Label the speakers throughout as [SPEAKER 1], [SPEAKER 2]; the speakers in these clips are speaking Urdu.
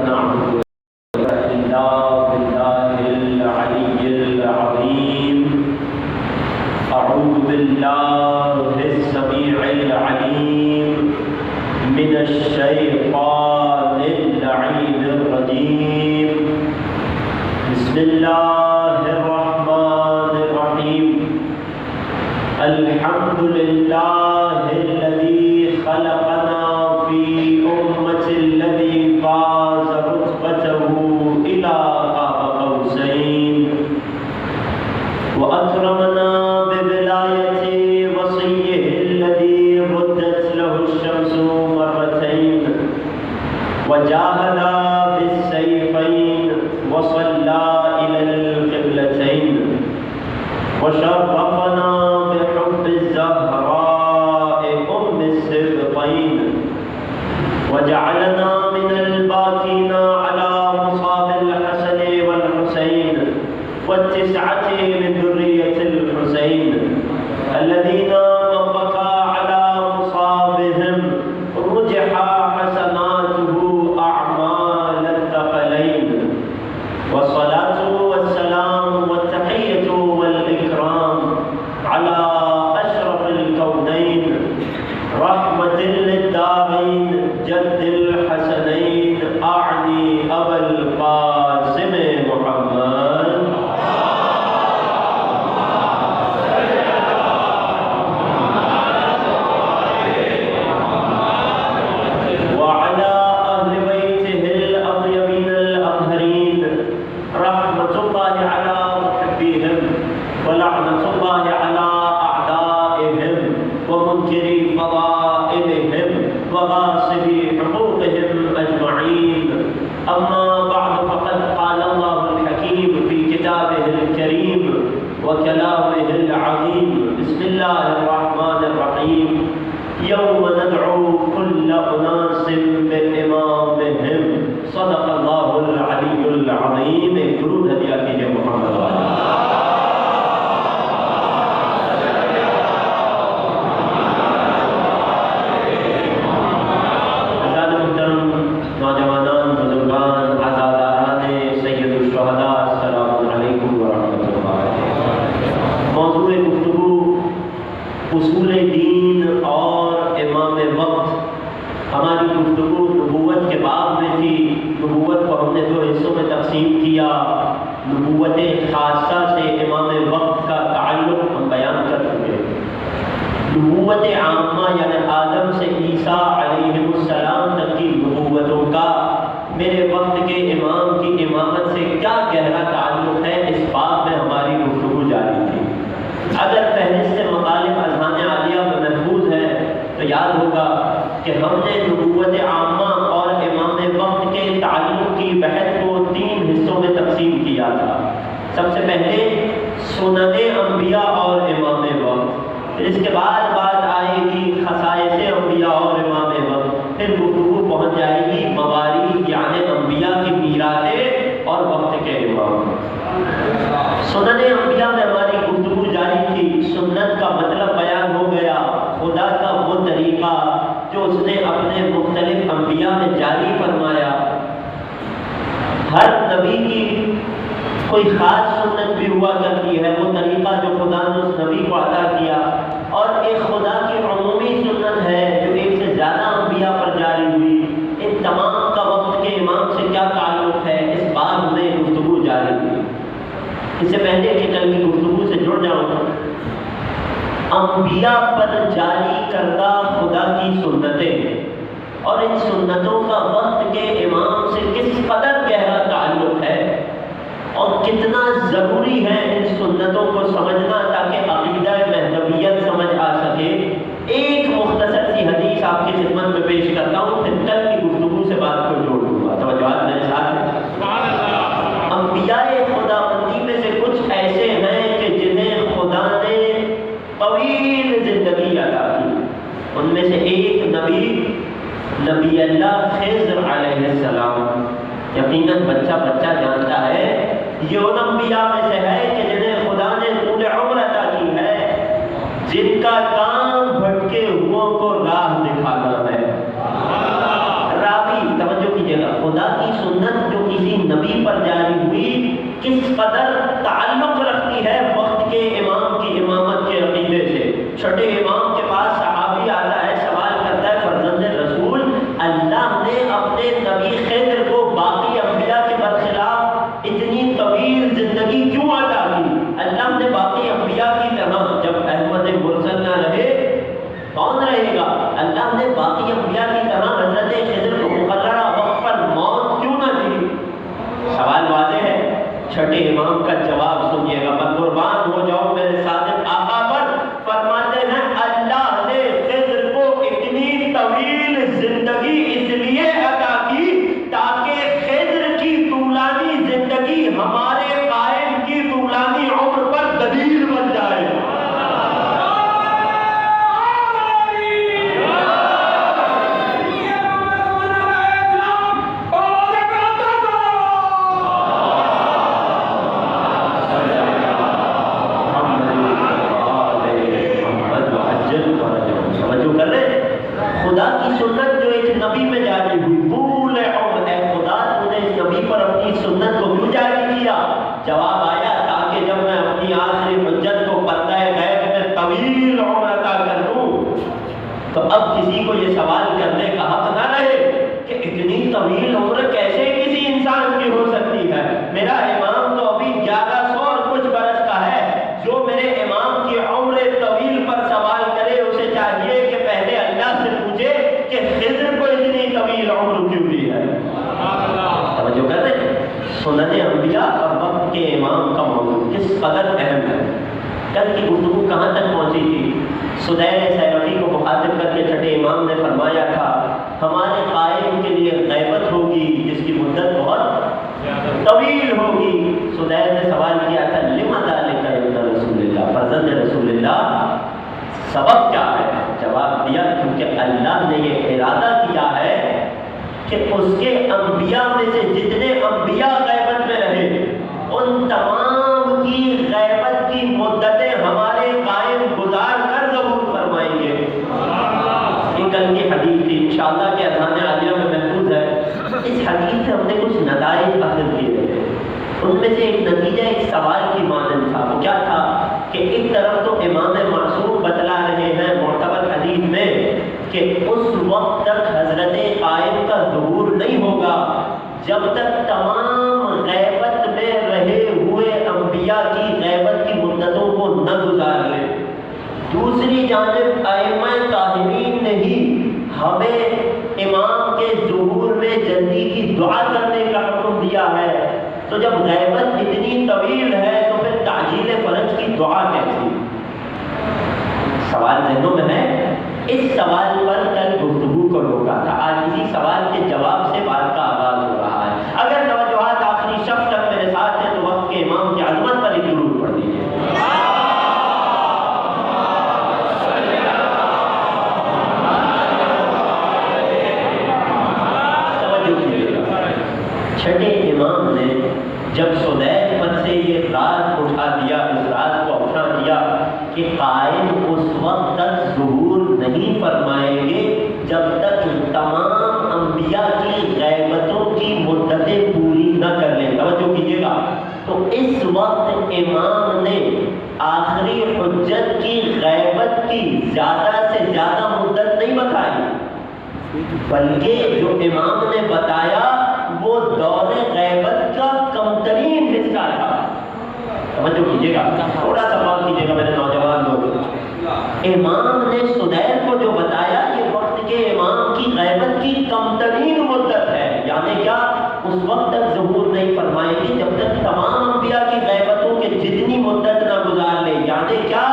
[SPEAKER 1] نعبد إلا بالله العلي العظيم. أعوذ بالله السميع العليم من الشيطان اللعين الرجيم. بسم الله الرحمن الرحيم. الحمد لله الذي خلقنا في أمة الذي فاز رتبته إلى قاب قوسين، وأكرمنا بولاية وصيه الذي ردت له الشمس مرتين، وجاهد بالسيفين، وصلى إلى القبلتين، وشرفنا بحب الزهراء أم السبطين، وجعلنا من الباكين على مصاب الحسن والحسين والتسعة من ذرية الحسين الذين من بكى على مصابهم رجح حسناته أعمال الثقلين. والصلاة والسلام والتحية والإكرام على أشرف الكونين رحمة للدارين جد الحسنين أعني أبا القاسم محمد وعلى أهل بيته الأطيبين الأطهرين رحمة الله على محبيهم ولعنة الله على أعدائهم ومنكري فضائلهم وغاصبي حقوقهم أجمعين. أما بعد، فقد قال الله الحكيم في كتابه الكريم وكلامه العظيم. بسم الله الرحمن الرحيم. يوم ندعو كل أناس بإمامهم. صدق الله العلي العظيم. درود ہدیہ کیجیے محمد والے. نوجوانان، بزرگان، عزاداران سید الشہداء، السلام علیکم ورحمۃ اللہ. موضوع گفتگو اصول دین اور امام وقت. ہماری گفتگو نبوت کے باب میں تھی. نبوت کو ہم نے دو حصوں میں تقسیم کیا. نبوت خاصہ سے امام وقت کا تعلق ہم بیان کر چکے. نبوت عامہ یعنی آدم سے عیسیٰ علیہ السلام تک کی نبوتوں کا میرے وقت کے امام کی امامت سے کیا گہرا تعلق ہے، اس بات میں ہماری گفتگو جاری تھی. اگر فہرست مطالب اذہان عالیہ میں محفوظ ہے تو یاد ہوگا کہ ہم نے نبوت عامہ اور امام وقت کے تعلق کی بحث کو 3 حصوں میں تقسیم کیا تھا. سب سے پہلے سنن انبیاء اور امام وقت، پھر اس کے بعد بات آئے گی خصائص انبیاء اور امام وقت، پھر گفتگو پہنچ جائے گی موارید یعنی انبیاء کی میراثیں اور وقت کے امام. سنن انبیاء میں ہماری گفتگو جاری تھی. سنت کا مطلب بیان ہو گیا، خدا کا وہ طریقہ جو اس نے اپنے مختلف انبیاء میں جاری فرمایا. ہر نبی کی کوئی خاص سنت بھی ہوا کرتی ہے، وہ طریقہ جو خدا نے اس نبی کو عطا کیا، اور ایک خدا کی عمومی سنت ہے جو ایک سے زیادہ انبیاء پر جاری ہوئی. ان تمام کا وقت کے امام سے کیا تعلق ہے، اس بات میں گفتگو جاری تھی. اس سے پہلے کہ کل کی گفتگو سے جڑ جاؤں، انبیاء پر جاری کردہ خدا کی سنتیں اور ان سنتوں کا وقت کے امام سے کس قدر گہرا تعلق ہے اور کتنا ضروری ہے ان سنتوں کو سمجھنا تاکہ عقیدہ مہدویت سمجھ آ سکے. ایک مختصر سی حدیث آپ کی خدمت میں پیش کرتا ہوں، پھر کل کی گفتگو سے بات کو جوڑ دوں گا. توجہات میرے ساتھ ہیں. انبیاء خدا بندی میں سے کچھ ایسے ہیں کہ جنہیں خدا نے طویل زندگی عطا کی. ان میں سے ایک نبی اللہ خضر علیہ السلام. یقیناً بچہ جانتا ہے یہ ان انبیاء میں سے ہے کہ جنہیں خدا نے طول عمر عطا کی ہے، جن کا کام بھٹکے ہوں کو راہ دکھانا ہے. راوی توجہ کیجیے گا، خدا کی نبی پر جاری ہوئی کس قدر تعلق رکھتی ہے وقت کے امام کی امامت کے عقیدے سے۔ چھٹے امام کے پاس صحابی آتا ہے، سوال کرتا ہے فرزند رسول، اللہ نے اپنے نبی خضر کو باقی انبیاء کے برخلاف اتنی طویل زندگی کیوں عطا کی؟ اللہ نے باقی انبیاء کی طرح، جب احمد مرسل نہ رہے کون رہے گا؟ اللہ نے باقی انبیاء کی طرح حضرت خضر کو مقررہ وقت پر موت کیوں نہ دی؟ سوال واضح ہے۔ چھٹے امام کا جواب سنیے گا، میں قربان ہو جاؤں میرے صادق آقا پر۔ فرماتے ہیں اللہ نے خضر کو اتنی طویل زندگی اس لیے عطا کی تاکہ خضر کی طولانی زندگی ہمارے قائم کی طولانی عمر پر دلیل بن جائے۔ خدا کی سنت جو ایک نبی میں جاری ہوئی، طول عمر، اے خدا تو نے اس نبی پر اپنی سنت کو کیوں جاری کیا؟ جواب آیا تاکہ جب میں اپنی آخری حجت کو پردہ غیب میں طویل عمر عطا کر دوں تو اب کسی کو یہ سوال کرنے کا حق نہ رہے کہ اتنی طویل عمر کیسے کسی انسان کی ہو سکتی ہے؟ میرا امام تو ابھی 1100 اور کچھ برس کا ہے۔ جو میرے امام کی عمر طویل پر سوال کرے اسے چاہیے کہ پہلے اللہ سے پوچھے کہ خضر کو اتنی طویل عمر کیوں دی ہے۔ توجہ کر رہے ہیں؟ سنن انبیاء اور وقت کے امام کا موضوع کس قدر اہم ہے۔ کل کی گفتگو کہاں تک پہنچی تھی؟ سدیر سیرفی کو مخاطب کر کے چھٹے امام نے فرمایا تھا ہمارے قائم کے لیے غیبت ہوگی جس کی مدت بہت طویل ہوگی۔ سدیر نے سوال کیا تھا لما ذالک یا رسول اللہ، فرزند رسول اللہ سبب کیا ہے؟ جواب دیا کیونکہ اللہ نے یہ ارادہ کیا ہے کہ اس کے انبیاء میں سے جتنے انبیاء غیبت میں رہے ان تمام کی غیبت کی مدتیں ہمارے قائم گزار کر ظہور فرمائیں گے۔ یہ کل کی حدیث تھی، انشاءاللہ کہ اذان عالیہ میں محفوظ ہے۔ اس حدیث سے ہم نے کچھ نتائج حاصل کیے تھے، ان میں سے ایک نتیجہ ایک سوال کی مانند تھا۔ وہ کیا تھا کہ ایک طرف تو امام معصوم بتلا رہے ہیں معتبر حدیث میں کہ اس وقت تک حضرت قائم کا ظہور نہیں ہوگا جب تک تمام غیبت میں رہے ہوئے انبیاء کی غیبت کی مدتوں کو نہ گزار لیں۔ دوسری جانب ائمہ طاہرین نے ہی ہمیں امام کے ظہور میں جلدی کی دعا کرنے کا حکم دیا ہے۔ تو جب غیبت اتنی طویل ہے تو پھر تعجیل فرج کی دعا کیسی؟ سوال ذہنوں میں ہے۔ اس سوال پر کل گفتگو کو روکا تھا، آج اسی سوال کے جواب سے بات کا آغاز ہو رہا ہے۔ اگر توجہات آخری شخص تک میرے ساتھ ہیں تو وقت کے امام کی عظمت پر ایک درود پڑھ دیجیے۔ چھٹے امام نے جب سدیر پر سے یہ راز اٹھا دیا، اس راز کو افشا کیا کہ قائم اس وقت تک ظہور نہیں فرمائیں گے جب تک تمام انبیاء کی غیبتوں کی مدتیں پوری نہ کر لیں۔ توجہ کیجیے گا، تو اس وقت امام نے آخری حجت کی غیبت کی زیادہ سے زیادہ مدت نہیں بتائی، بلکہ جو امام نے بتایا وہ دور غیبت کا کم ترین حصہ تھا۔ توجہ کیجیے گا، تھوڑا سا غور کیجیے گا میرے نوجوان لوگ۔ امام نے سدیر کو جو بتایا یہ وقت کے امام کی غیبت کی کم ترین مدت ہے، یعنی کیا؟ اس وقت تک ظہور نہیں فرمائیں گے جب تک تمام انبیاء کی غیبتوں کے جتنی مدت نہ گزار لے، یعنی کیا؟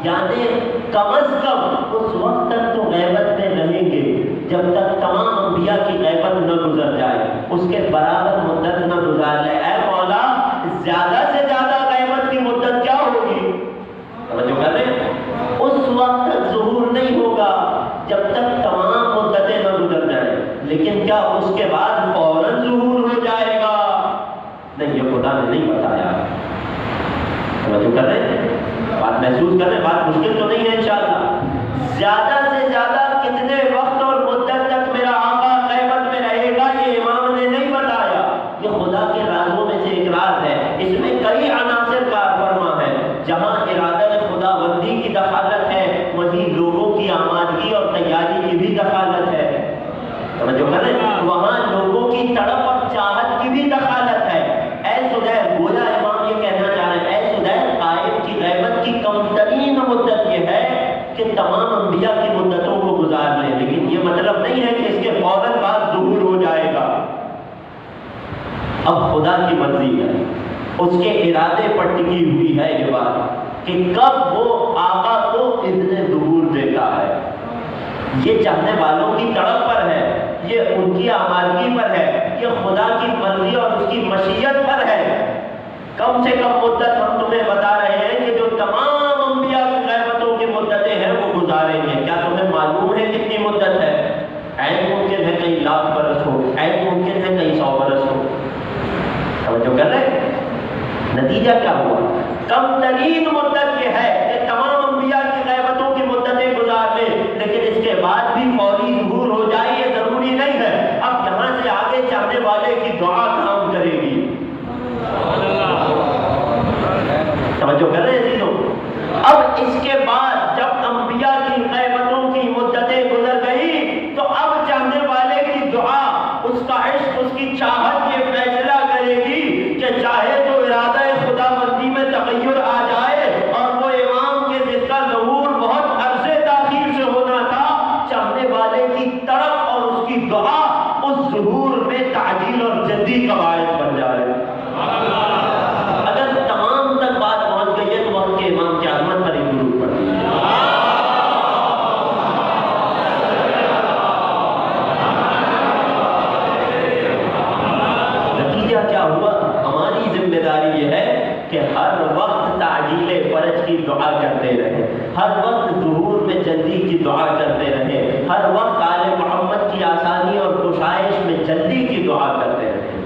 [SPEAKER 1] یعنی کم از کم اس وقت تک تو غیبت میں رہیں گے جب تک تمام انبیاء کی غیبت نہ گزر جائے، اس کے برابر مدت نہ گزار لے۔ اے مولا زیادہ سے زیادہ غیبت کی مدت کیا ہوگی؟ توجہ کر رہے ہیں؟ اس وقت تک ظہور نہیں ہوگا جب تک تمام مدتیں نہ گزر جائیں، لیکن کیا اس کے بعد فوراً ظہور ہو جائے گا؟ نہیں، یہ خدا نے نہیں بتایا۔ توجہ کر رہے ہیں؟ بات محسوس کر رہے ہیں؟ بات مشکل تو نہیں ہے انشاءاللہ۔ زیادہ سے زیادہ کتنے وقت اور مدت تک میرا آقا غیبت میں رہے گا یہ امام نے نہیں بتایا، یہ خدا کے اب خدا کی مرضی ہے، اس کے ارادے پر ٹکی ہوئی ہے یہ بات کہ کب وہ آقا کو اذن ظہور دیتا ہے۔ یہ چاہنے والوں کی تڑپ پر ہے، یہ ان کی آمادگی پر ہے، یہ خدا کی مرضی اور اس کی مشیت پر ہے۔ کم سے کم مدت ہم تمہیں بتا رہے ہیں کہ جو تمام انبیاء کی غیبتوں کی مدتیں ہیں وہ گزاریں گے۔ کیا تمہیں معلوم ہے کتنی مدت ہے؟ عین ممکن ہے کئی لاکھ برس ہو، عین ممکن ہے کئی 100 برس ہو۔ توجہ کر رہے ہیں؟ نتیجہ کیا ہوا؟ کم ترین مدت یہ ہے کہ تمام انبیاء کی غیبتوں کی مدتیں گزار لیں، لیکن اس کے بعد بھی فوری ظہور ہو جائے یہ ضروری نہیں ہے۔ اب یہاں سے آگے چاہنے والے کی دعا کام کرے گی۔ توجہ کر رہے ہیں عزیزوں؟ اب اس کے بعد جب انبیاء کی غیبتوں کی مدتیں گزر گئی تو اب چاہنے والے کی دعا، اس کا عشق، اس کی چاہت یہ فیصلہ کرے گی کہ چاہے تو ارادہ خدا بندی میں تغیر آ جائے اور وہ امام کے جس کا ظہور بہت عرصے تاخیر سے ہونا تھا، چاہنے والے کی تڑپ اور اس کی دعا اس ظہور میں تعجیل اور جلدی کا باعث بن جائے۔ اگر تمام تک بات پہنچ گئی ہے تو وقت کے امام کی عظمت پر ہی درود پڑھیں۔ نتیجہ کیا ہوا؟ ہماری ذمہ داری یہ ہے کہ ہر وقت تعجیل فرج کی دعا کرتے رہیں، ہر وقت ظہور میں جلدی کی دعا کرتے رہیں، ہر وقت آل محمد کی آسانی اور کشائش میں جلدی کی دعا کرتے رہیں۔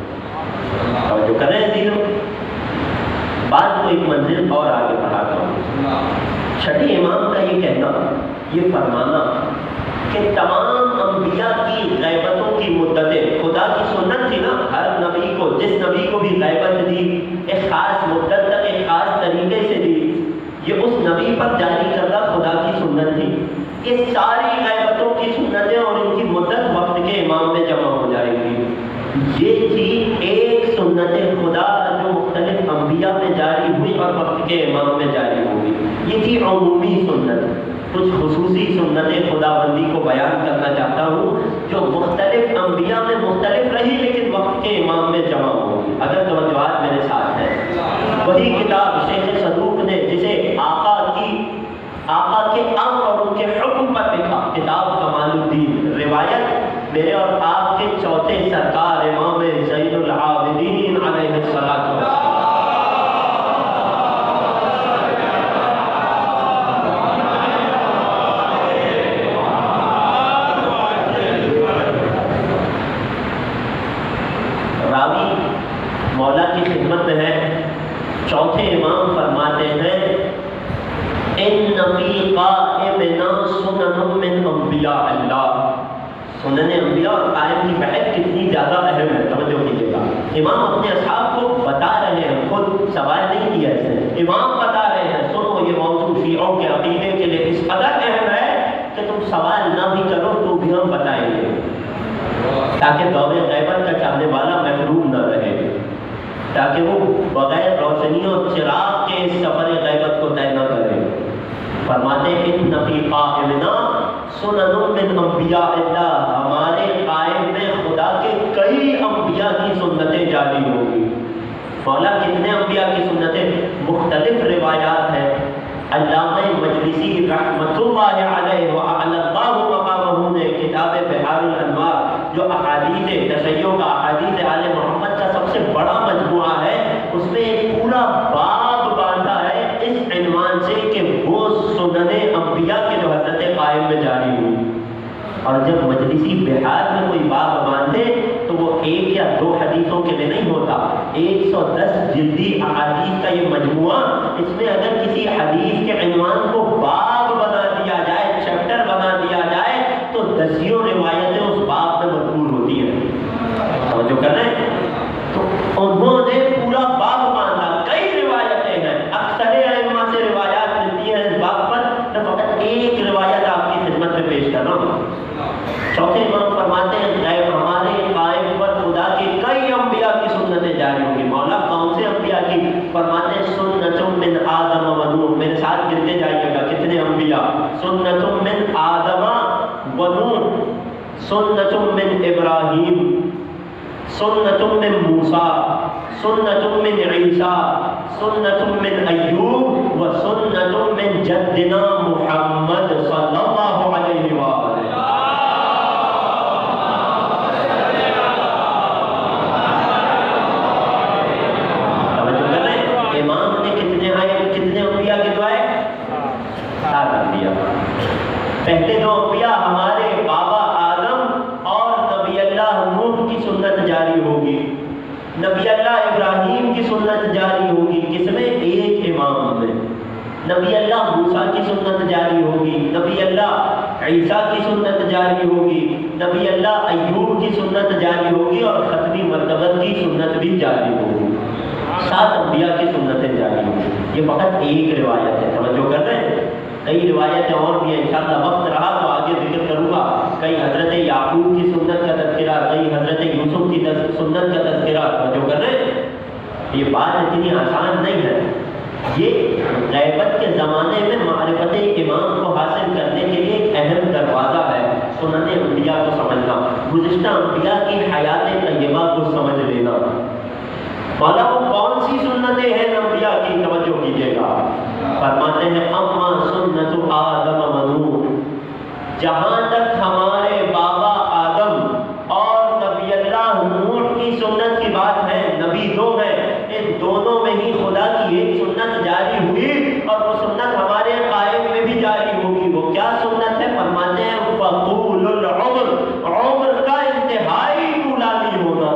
[SPEAKER 1] اور جو کریں دینوں بات کو ایک منزل اور آگے بڑھاتا ہوں۔ چھٹے امام کا یہ کہنا، یہ فرمانا کہ تمام انبیاء کی غیبتوں کی مدتیں، خدا کی سنت تھی نا، ہر نبی کو، جس نبی کو بھی غیبت دی ایک خاص مدت تک ایک خاص طریقے سے دی، یہ اس نبی پر جاری کردہ خدا کی سنت تھی۔ یہ ساری غیبتوں کی سنتیں اور ان کی مدت وقت کے امام میں جمع ہو جائے گی۔ یہ تھی ایک سنت خدا جو مختلف انبیاء میں جاری ہوئی اور وقت کے امام میں جاری ہوگی۔ یہ تھی عمومی سنت۔ کچھ خصوصی سنت خدا بندی کو بیان کرنا چاہتا ہوں جو مختلف انبیاء میں مختلف رہی لیکن وقت کے امام میں جمع ہوگی۔ اگر توجہات میرے ساتھ ہیں، وہی کتاب شیخ صدوق نے جسے آقا کے امر اور ان کے حکم پر لکھا، کتاب کمال الدین، روایت میرے اور آپ کے چوتھے سرکار امام زین العابدین علیہ الصلوۃ والسلام، راوی مولا کی خدمت میں ہے، چوتھے امام فرماتے ہیں ان فی قائمنا سنن من انبیاء اللہ۔ سنن انبیاء اور قائم کی بحث کتنی زیادہ اہم ہے، توجہ کیجیے گا۔ امام اپنے اصحاب کو بتا رہے ہیں، خود سوال نہیں کیا اس نے، امام بتا رہے ہیں سنو یہ موضوع شیعوں کے عقیدے کے لیے اس قدر اہم ہے کہ تم سوال نہ بھی کرو تو بھی ہم بتائیں گے، تاکہ دور غیبت کا چاہنے والا محروم نہ رہے، تاکہ وہ بغیر روشنی اور چراغ کے اس سفر غیبت کو طے نہ کرے۔ فرماتے ہیں ان فی قائمنا سنن من انبیاء اللہ، ہمارے قائم میں خدا کے کئی انبیاء کی سنتیں جاری ہوگی۔ مولا کتنے انبیاء کی سنتیں؟ مختلف روایات ہیں۔ علامہ مجلسی رحمۃ اللہ علیہ وعلی اللہ مقامہ نے کتاب بحار الانوار جو احادیث تشیع کا، احادیث آل محمد کا سب سے بڑا مجموعہ ہے، اس میں ایک پورا باب باندھا ہے اس عنوان سے کہ وہ سنن انبیاء کے جو حضرت قائم میں جاری ہوئی۔ اور جب مجلسی بحار میں کوئی باب باندھے تو وہ ایک یا دو حدیثوں کے لیے نہیں ہوتا، 110 جلدی احادیث کا یہ مجموعہ، اس میں اگر کسی حدیث کے عنوان کو باب بنا دیا جائے، چیپٹر بنا دیا جائے تو دسیوں روایتیں اس باب میں مذکور ہوتی ہیں۔ توجہ کر رہے ہیں؟ تو انہوں نے پورا باب باندھا، کئی روایتیں ہیں، اکثر ائمہ سے روایات ملتی ہیں اس باب پر، میں فقط ایک روایت آپ کی خدمت میں پیش کر رہا ہوں۔ چوتھے امام فرماتے ہیں غیب ہمارے قائم پر خدا کے کئی انبیاء کی سنتیں جاری ہوں گی۔ مولا کون سے انبیاء کی؟ فرماتے ہیں سنت من آدم و نوح، میرے ساتھ گنتے جائیے گا کتنے انبیاء، سنت من آدم و نوح، سنت من ابراہیم، سنت من موسیٰ، سنت من عیسیٰ، سنت من ایوب و سنت من جدنا محمد صلی اللہ علیہ وآلہ۔ توجہ کر رہے ہیں؟ امام نے کتنے انبیاء کی دعائیں؟ 7 انبیاء۔ پہلے 2 انبیاء ہمارے بابا آدم اور نبی اللہ نوح کی سنت جاری ہوگی، نبی اللہ ابراہیم کی سنت جاری ہوگی، کس میں؟ ایک امام میں۔ نبی اللہ موسیٰ کی سنت جاری ہوگی، نبی اللہ عیسیٰ کی سنت جاری ہوگی، نبی اللہ ایوب کی سنت جاری ہوگی، اور ختمی مرتبت کی سنت بھی جاری ہوگی۔ 7 انبیاء کی سنتیں جاری ہوگی۔ یہ فقط ایک روایت ہے، توجہ کر رہے ہیں؟ کئی روایتیں اور بھی ہیں، انشاءاللہ وقت رہا تو آگے ذکر کروں گا۔ کئی حضرت یعقوب کی سنت کا تذکرہ، کئی حضرت یوسف کی سنت کا تذکرہ، توجہ کر رہے ہیں؟ یہ بات اتنی آسان نہیں ہے۔ یہ غیبت کے زمانے میں معرفت امام کو حاصل کرنے کے لیے ایک اہم دروازہ ہے، سنن انبیاء کو سمجھنا، گزشتہ انبیاء کی حیات طیبہ کو سمجھ لینا۔ مولا وہ کون سی سنتیں ہیں انبیاء کی؟ توجہ کیجیے گا، فرماتے ہیں اما سنت آدم و نوح، جہاں تک ہمارے بابا آدم اور نبی اللہ نوح کی سنت کی بات ہے، نبی 2 ہیں، ان دونوں میں ہی خدا کی ایک سنت جاری ہوئی، اور وہ سنت ہمارے قائم میں بھی جاری ہوگی۔ وہ کیا سنت ہے؟ فرماتے ہیں فطول العمر، عمر کا انتہائی طولانی ہونا۔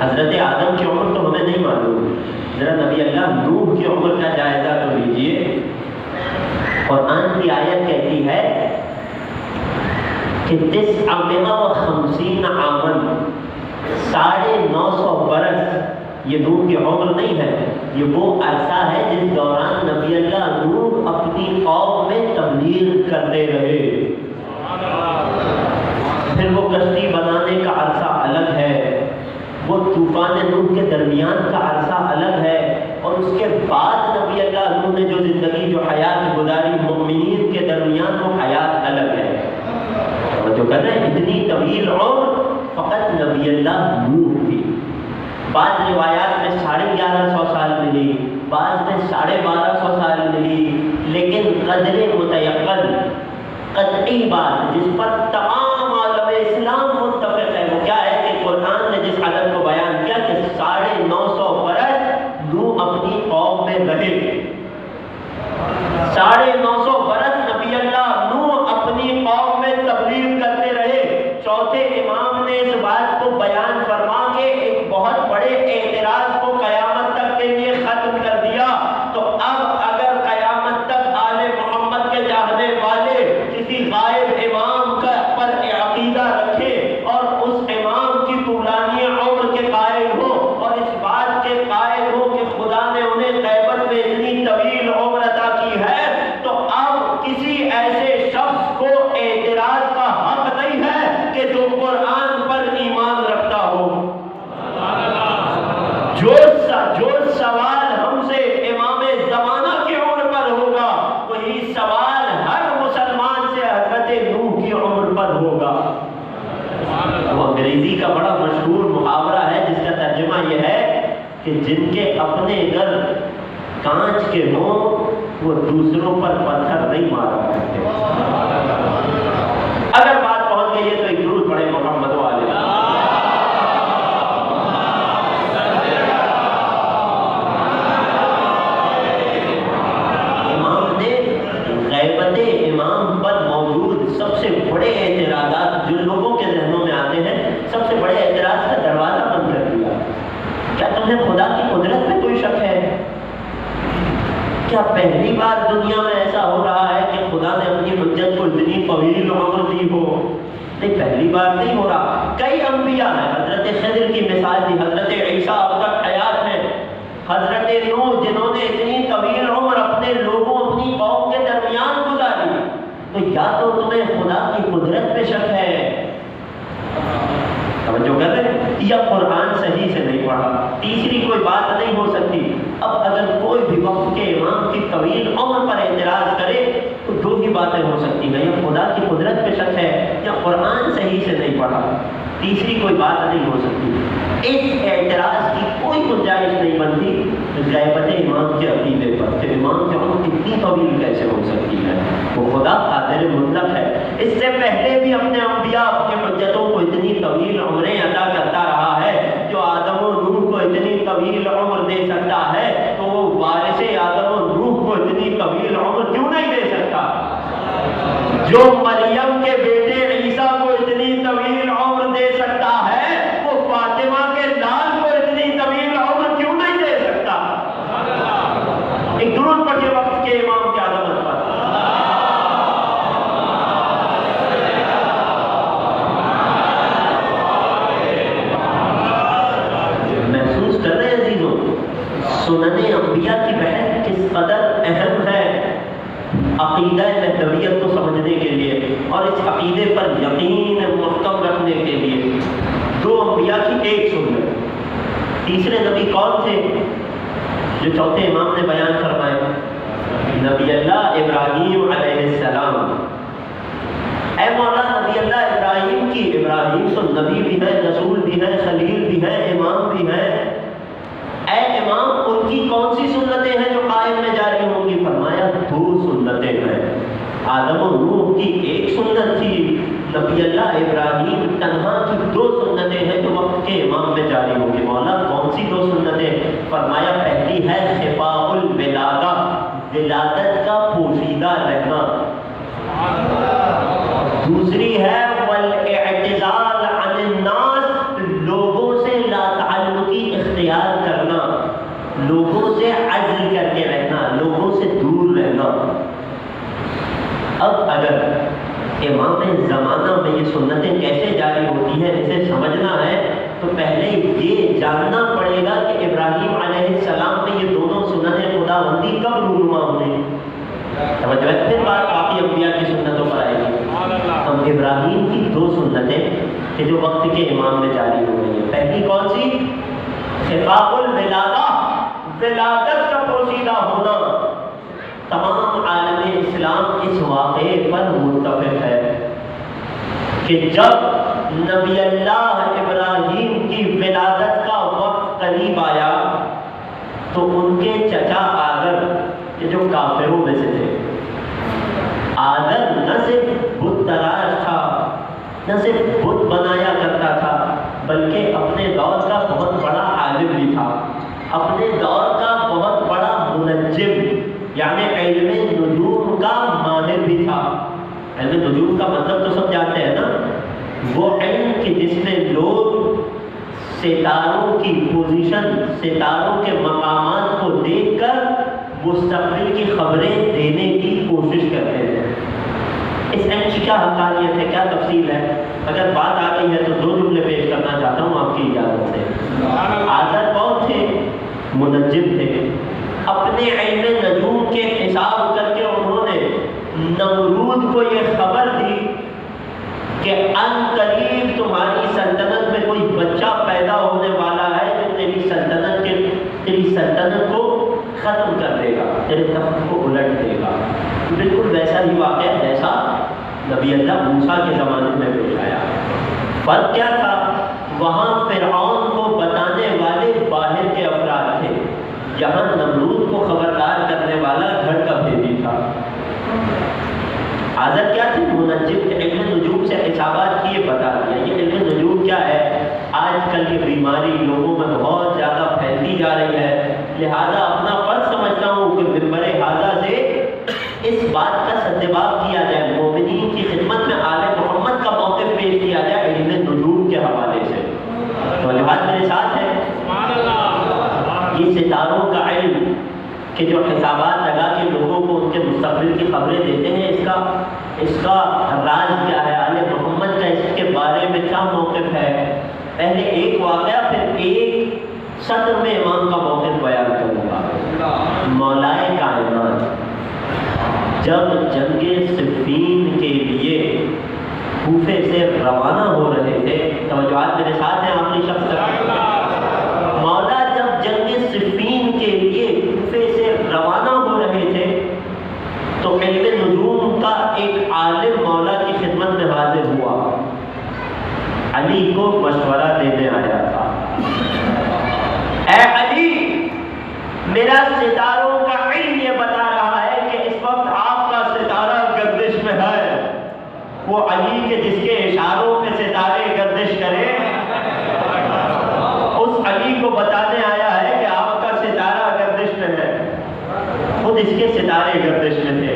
[SPEAKER 1] حضرت آدم کی عمر تو ہمیں نہیں معلوم، ذرا نبی اللہ نوح کی عمر کا جائزہ تو لیجئے۔ قرآن کی آیت کہتی ہے کہ 950 عامن، 950 برس، یہ نوح کی عمر نہیں ہے، یہ وہ عرصہ ہے جس دوران نبی اللہ نوح اپنی قوم میں تبلیغ کرتے رہے۔ پھر وہ کشتی بنانے کا عرصہ الگ ہے، وہ طوفان نوح کے درمیان کا عرصہ الگ ہے، اور اس کے بعد نبی اللہ نوح نے جو زندگی جو حیات گزاری مومنین کے درمیان، وہ حیات الگ ہے۔ جو کر رہے ہیں اتنی طویل عمر فقط نبی اللہ نوح کی۔ بعض روایات میں 1150 سال ملی، بعض میں 1250 سال ملی، لیکن قدر متیقن قطعی بات جس پر تمام عالم اسلام متفق ہے، وہ کیا ہے کہ قرآن نے جس عدد کو بیان کیا کہ 950 برس نوح اپنی قوم میں رہے۔ 950 برس نبی اللہ نوح اپنی قوم میں تبلیغ کرتے رہے۔ چوتھے امام نے اس بات کو بیان فرما کے ایک بہت بڑے اعتراض کو قیامت تک کے لیے ختم کر دیا۔ تو اب اگر قیامت تک آل محمد کے چاہنے والے کسی غائب امام کا پر عقیدہ رکھے اور اس امام کی طولانی عمر کے قائل ہو، اور اس بات کے قائل ہو کہ خدا نے انہیں غیبت میں اتنی طویل عمر عطا کی ہے، تو اب کسی ایسے شخص کو اعتراض کا حق نہیں ہے کہ جو قرآن پر ایمان رکھتا ہو۔ جو سوال ہم سے امام زمانہ کی عمر پر ہوگا، وہی سوال ہر مسلمان سے حضرت نوح کی عمر پر ہوگا۔ وہ انگریزی کا بڑا مشہور محاورہ ہے جس کا ترجمہ یہ ہے کہ جن کے اپنے گھر کانچ کے ہوں وہ دوسروں پر پتھر نہیں مارا کرتے۔ اگر بات پہنچ گئی ہے تو ایک درود پڑھے محمد والے۔ غیبت امام پر موجود سب سے بڑے اعتراضات جو لوگوں کے ذہنوں میں آتے ہیں، سب سے بڑے اعتراض کا دروازہ بند کر دیا۔ کیا تمہیں خدا کی قدرت میں کوئی شک ہے؟ کیا پہلی بار دنیا میں ایسا ہو رہا ہے کہ خدا نے اپنی حجت کو اتنی طویل عمر دی ہو؟ نہیں، پہلی بار نہیں ہو رہا۔ کئی انبیاء ہیں، حضرت خضر کی مثال دی، حضرت عیسیٰ اب تک حیات ہیں، حضرت نوح جنہوں نے اتنی طویل عمر اپنے لوگوں اپنی قوم کے درمیان گزاری۔ تو یا تو تمہیں خدا کی قدرت پہ شک ہے، توجہ کر رہے ہیں، یا قرآن صحیح سے نہیں پڑھا۔ تیسری کوئی بات نہیں ہو سکتی۔ اب اگر کوئی بھی وقت کے امام کی طویل عمر پر اعتراض کرے تو دو ہی باتیں ہو سکتی ہیں، یا خدا کی قدرت پہ شک ہے، یا قرآن صحیح سے نہیں پڑھا، تیسری کوئی بات نہیں ہو سکتی۔ اس اعتراض کی کوئی گنجائش نہیں بنتی غیبت امام کے عقیدے پر کہ امام کی عمر اتنی طویل کیسے ہو سکتی ہے۔ وہ خدا قادر مطلق ہے، اس سے پہلے بھی اپنے انبیاء اپنے حجتوں کو اتنی طویل عمریں عطا کرتا رہا ہے۔ جو آدم و نوح کو اتنی طویل عمر دے سکتا ہے تو وہ وارث آدم و نوح کو اتنی طویل عمر کیوں نہیں دے سکتا؟ جو مریم کے بیٹے عیسیٰ کو اتنی طویل عمر دے سکتا ہے وہ فاطمہ کے لال کو اتنی طویل عمر کیوں نہیں دے سکتا؟ ایک درود پڑھیے وقت کے امام کی عظمت پر۔ محسوس کر رہے ہیں عزیزوں سنن انبیاء کی بحث کس قدر اہم ہے عقیدہ مہدویت کو سمجھنے کے لیے اور اس عقیدے پر یقین محکم رکھنے کے لیے۔ دو انبیاء کی ایک سنت۔ تیسرے نبی کون تھے جو چوتھے امام نے بیان فرمائے؟ نبی اللہ ابراہیم علیہ السلام۔ اے مولا نبی اللہ ابراہیم کی، ابراہیم تو نبی بھی ہے، رسول بھی ہے، خلیل بھی ہے، امام بھی ہے، اے امام ان کی کون سی سنتیں ہیں جو قائم میں جاری ہوں گی؟ فرمایا دو سنتیں ہیں۔ آدم و نوح کی ایک سنت تھی، نبی اللہ ابراہیم تنہا کی دو سنتیں ہیں جو وقت کے امام میں جاری ہوں گی۔ مولا کون سی دو سنتیں؟ فرمایا پہلی ہے خفاء الولادہ، ولادت کا پوشیدہ رہنا۔ دوسری ہے والاعتزال عن الناس، لوگوں سے لا تعلقی اختیار کرنا، لوگوں سے عزل کر کے رہنا، لوگوں سے دور رہنا۔ اب اگر امام زمانہ میں یہ سنتیں کیسے جاری ہوتی ہیں اسے سمجھنا ہے تو پہلے یہ جاننا پڑے گا کہ ابراہیم علیہ السلام میں یہ دونوں سنتیں خدا بندی کب رونما ہوئی۔ توجہ، پھر بات باقی انبیاء کی سنتوں پر آئے گی۔ ہم ابراہیم کی دو سنتیں کہ جو وقت کے امام میں جاری ہو رہی ہیں، پہلی کون سی؟ خفاء الولادہ، ولادت کا پوشیدہ ہونا۔ تمام عالم اسلام اس واقعے پر متفق ہے کہ جب نبی اللہ ابراہیم کی ولادت کا وقت قریب آیا تو ان کے چچا آدر، یہ جو کافروں میں سے تھے، آدر نہ صرف بت تراش تھا، نہ صرف بت بنایا کرتا تھا، بلکہ اپنے دور کا بہت بڑا عالم بھی تھا، اپنے دور کا بہت بڑا منجم یعنی علم نجوم کا ماہر بھی تھا۔ علم نجوم کا مطلب تو سب جانتے ہیں نا، وہ علم کہ جس میں لوگ ستاروں کی پوزیشن، ستاروں کے مقامات کو دیکھ کر مستقبل کی خبریں دینے کی کوشش کرتے ہیں۔ اس علم کی کیا حقانیت ہے، کیا تفصیل ہے؟ اگر بات آ گئی ہے تو دو جملے پیش کرنا چاہتا ہوں آپ کی اجازت سے۔ آدر کون تھے؟ منجم تھے۔ اپنے علم نجوم کے حساب کر کے انہوں نے نمرود کو یہ خبر دی کہ ان قریب تمہاری سلطنت میں کوئی بچہ پیدا ہونے والا ہے جو تیری سلطنت کو ختم کر دے گا، تیرے تخت کو الٹ دے گا۔ بالکل ویسا ہی واقعہ جیسا نبی اللہ موسیٰ کے زمانے میں پیش آیا۔ فرق کیا تھا؟ وہاں فرعون کو بتانے والے باہر کے افراد تھے، یہاں نمرود کو خبردار کرنے والا گھر کا بھیدی تھا۔ عادت کیا تھی؟ منجم کے علم نجوم سے حسابات کیے بتا دیا۔ یہ علم نجوم کیا ہے؟ آج کل یہ بیماری لوگوں میں بہت زیادہ پھیلتی جا رہی ہے، لہذا اپنا فرض سمجھتا ہوں کہ منبر ھذا سے اس بات کا سدجواب کیا جائے، مومنین کی خدمت میں آل محمد کا موقف پیش کیا جائے علم نجوم کے حوالے سے۔ تو لحاظ میرے ساتھ ہے، یہ ستاروں کا علم کہ جو حسابات لگا کے لوگوں کو ان کے مستقبل کی خبریں دیتے ہیں، اس کا راز کیا ہے؟ آل محمد کا اس کے بارے میں کیا موقف ہے؟ پہلے ایک واقعہ پھر ایک سطر میں امام کا موقف بیان کروں گا۔ مولائے کائنات جب جنگ صفین کے لیے کوفے سے روانہ ہو رہے تھے، توجہات میرے ساتھ ہیں آخری شخص، مولا جب جنگ صفین کے لیے کوفے سے روانہ ہو رہے تھے تو علم نجوم کا مشورہ دینے آیا تھا. اے علی، میرا ستاروں کا علم یہ بتا رہا ہے کہ اس وقت آپ کا ستارہ گردش میں ہے. وہ علی کے جس کے اشاروں پہ ستارے گردش کرے، اس علی کو بتانے آیا ہے کہ آپ کا ستارہ گردش میں ہے. خود اس کے ستارے گردش میں تھے،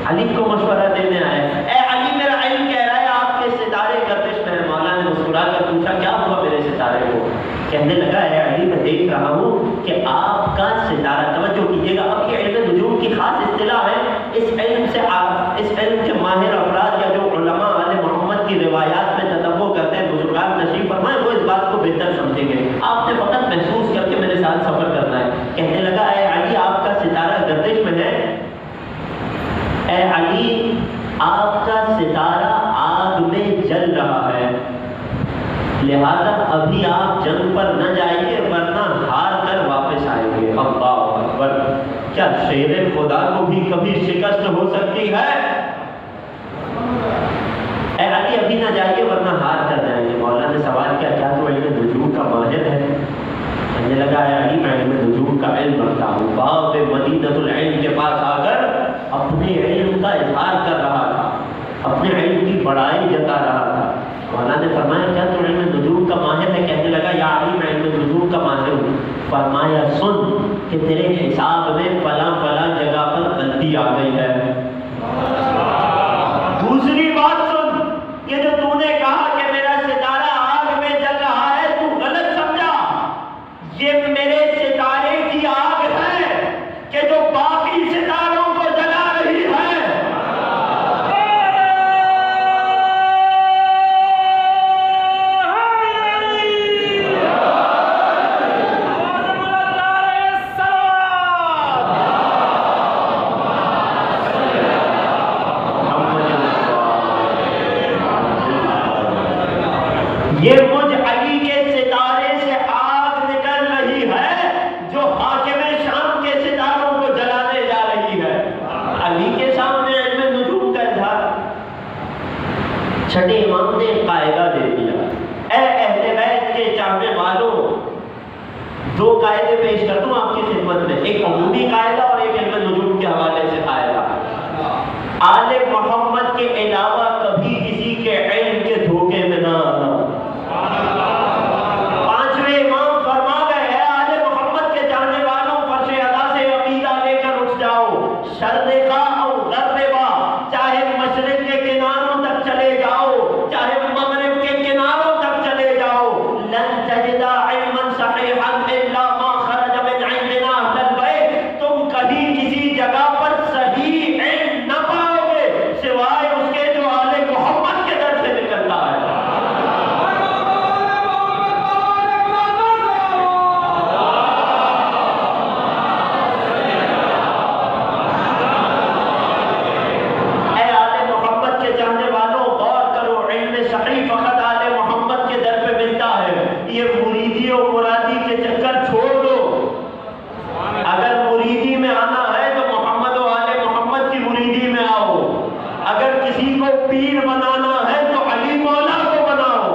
[SPEAKER 1] علی کو مشورہ دینے آئے. اے علی، میرا علم کہہ رہا ہے آپ کے ستارے گردش میں ہے. مولا نے مسکرا کر پوچھا کیا ہوا میرے ستارے کو؟ کہنے لگا اے علی، میں دیکھ رہا ہوں کہ آپ کا ستارہ، توجہ کیجیے گا، اب یہ علم نجوم کی خاص اصطلاح ہے. اس علم کے ماہر افراد یا جو علماء آل محمد کی روایات میں تتبع کرتے ہیں، بزرگان تشریف فرمائے، وہ اس بات کو بہتر سمجھیں گے. آپ نے فقط محسوس کر کے میرے ساتھ سفر کرنا ہے. کہنے لگا اے علی، آپ کا ستارہ گردش میں ہے. اے علی، آپ کا ستارہ آگ میں جل رہا ہے، لہذا ابھی آپ جنگ پر نہ جائیے ورنہ ہار کر واپس آئیں گے. اللہ اکبر! کیا شیر خدا کو بھی کبھی شکست ہو سکتی ہے؟ اے علی، ابھی نہ جائیے ورنہ ہار کر جائیں گے. مولا نے سوال کیا کیا تو علم نجوم کا ماہر ہے؟ کہنے لگا اے علی، میں علم نجوم کا علم رکھتا ہوں. باب مدینۃ العلم کے پاس آ کر اپنے علم کا اظہار کر رہا تھا، اپنے علم کی بڑائی جتا رہا تھا. مولا نے فرمایا کیا تو علم نجوم کا ماہر ہے؟ کہنے لگا یا علی، میں علم نجوم کا ماہر ہوں. فرمایا سن کہ تیرے حساب میں فلاں فلاں جگہ پر غلطی آ گئی ہے. دوسری بات سن، یہ جو تو نے کہا کہ میرا ستارہ آگ میں جل رہا ہے، تو غلط سمجھا. یہ میرے ستارے کی آگ ہے کہ جو باقی ستاروں کو جلا رہی ہے. یہ مجھ علی کے ستارے سے آگ نکل رہی ہے جو حاکم شام کے ستاروں کو جلانے جا رہی ہے. علی کے سامنے علم نجوم کا اظہار. چھٹے امام نے قاعدہ دے دیا. اے اہل بیت کے چاہنے والوں، دو قاعدے پیش کرتا ہوں آپ کی خدمت میں، ایک عمومی قاعدہ اور ایک علم نجوم کے حوالے سے قاعدہ. آل محمد کے علاوہ کبھی کسی کے علم کے دھوکے میں نہ آنا. پانچویں امام فرما گئے ہیں آل محمد کے جاننے والوں، فرش ادا سے عقیدہ لے کر اٹھ جاؤ. شرق اور غرب، چاہے مشرق کے کناروں تک چلے جاؤ، چاہے مغرب کے کناروں تک چلے جاؤ. لن تجد علما صحیحا الا ما خرج من عندنا اہل البیت. تم کہیں کسی جگہ پر صحیح علم نہ پاؤ گے سوائے اس کے جو آل محمد کے در سے نکلتا ہے. پیر بنانا ہے تو علی مولا کو بناؤ.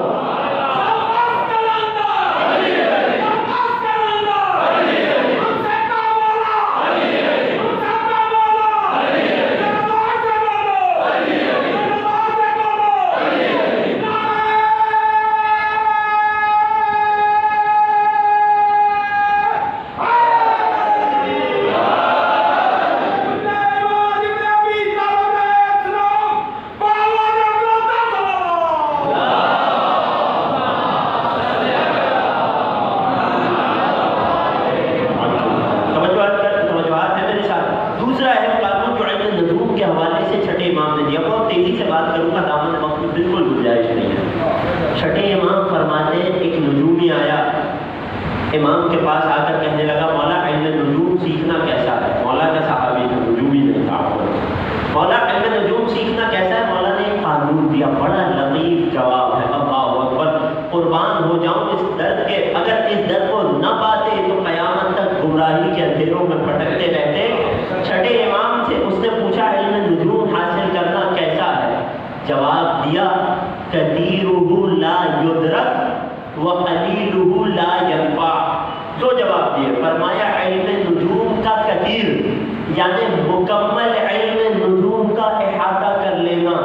[SPEAKER 1] امام کے پاس آ کر کہنے لگا مولا علم نجوم سیکھنا کیسا ہے؟ مولا کا صحابی تھا، نجومی نہیں تھا. مولا علم نجوم سیکھنا کیسا ہے؟ مولا نے ایک قانون دیا، بڑا لطیف جواب ہے. اللہ اکبر! قربان ہو جاؤں اس درد کے، اگر اس درد کو نہ پاتے تو قیامت تک گمراہی کے اندھیروں میں بھٹکتے رہتے. چھٹے امام سے اس نے پوچھا علم نجوم حاصل کرنا کیسا ہے؟ جواب دیا کثیرہ لا یدرک وَقَلِيلُهُ لَا يَنفع. دو جواب دیے. فرمایا علم نجوم کا کثیر یعنی مکمل علم نجوم کا احاطہ کر لینا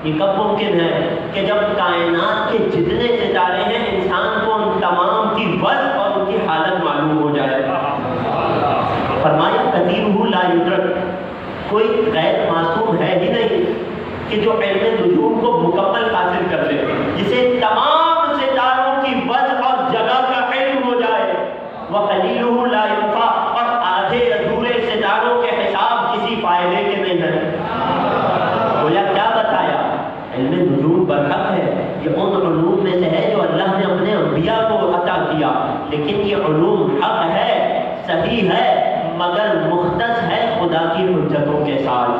[SPEAKER 1] یہ کب ممکن ہے؟ کہ جب کائنات کے جتنے ستارے ہیں انسان کو ان تمام کی وضع اور ان کی حالت معلوم ہو جائے. فرمایا کثیرہ لا یدرک. کوئی غیر معصوم ہے ہی نہیں کہ جو علم نجوم کو مکمل حاصل کر لے، جسے تمام ستاروں کی وضع اور جگہ کا علم ہو جائے. وَقَلِيلُهُ لَا يَنفع. اور آدھے ادھورے ستاروں کے حساب کسی فائدے کے نہیں ہیں. گویا کیا بتایا؟ علم نجوم برحق ہے، یہ ان علوم میں سے ہے جو اللہ نے اپنے انبیاء کو عطا کیا، لیکن یہ علوم حق ہے، صحیح ہے، مگر مختص ہے خدا کی حجتوں کے ساتھ.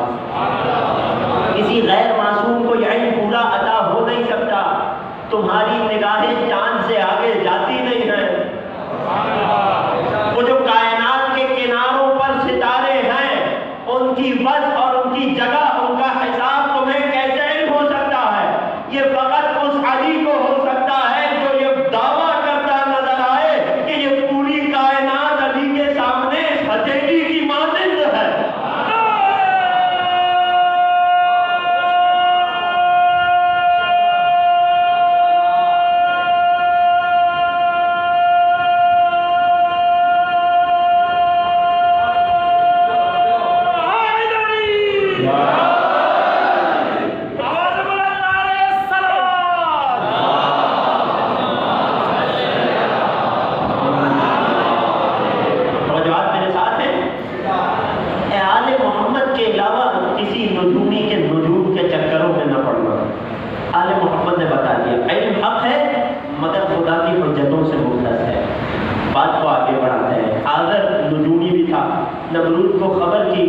[SPEAKER 1] کسی غیر معصوم کو یہ علم پورا عطا ہو نہیں سکتا. تمہاری نگاہیں چاند سے آگے جاتی نہیں ہیں. وہ جو کائنات کے کناروں پر ستارے ہیں ان کی وضع اور ان کی جگہ، ان کا حساب تمہیں کیسے علم ہو سکتا ہے؟ یہ فقط اس علی کو ہو سکتا ہے جو یہ دعویٰ کرتا نظر آئے کہ یہ پوری کائنات علی کے سامنے ہتھیلی کی مانند ہے. نمرود کو خبر کی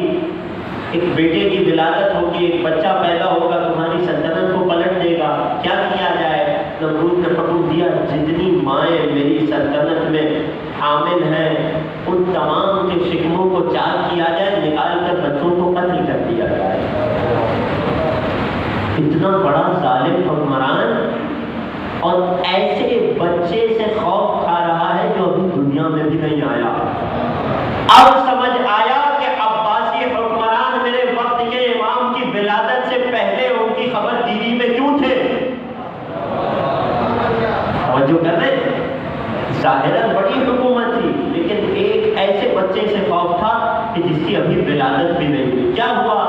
[SPEAKER 1] ایک بیٹے کی ولادت ہوگی، ایک بچہ پیدا ہوگا، تمہاری سلطنت کو پلٹ دے گا، کیا کیا جائے؟ نمرود نے حکم دیا جتنی مائیں میری سلطنت میں حامل ہیں ان تمام کے شکموں کو چاک کیا جائے، نکال کر بچوں کو قتل کر دیا جائے. اتنا بڑا ظالم حکمران اور ایسے بچے سے خوف کھا رہا ہے جو ابھی دنیا میں بھی نہیں آیا. اب سمجھ آیا کہ عباسی حکمران میرے وقت کے امام کی ولادت سے پہلے ان کی خبر گیری میں کیوں تھے. توجہ کر رہے؟ ظاہراً بڑی حکومت تھی لیکن ایک ایسے بچے سے خوف تھا کہ جس کی ابھی ولادت بھی نہیں ہوئی. کیا ہوا؟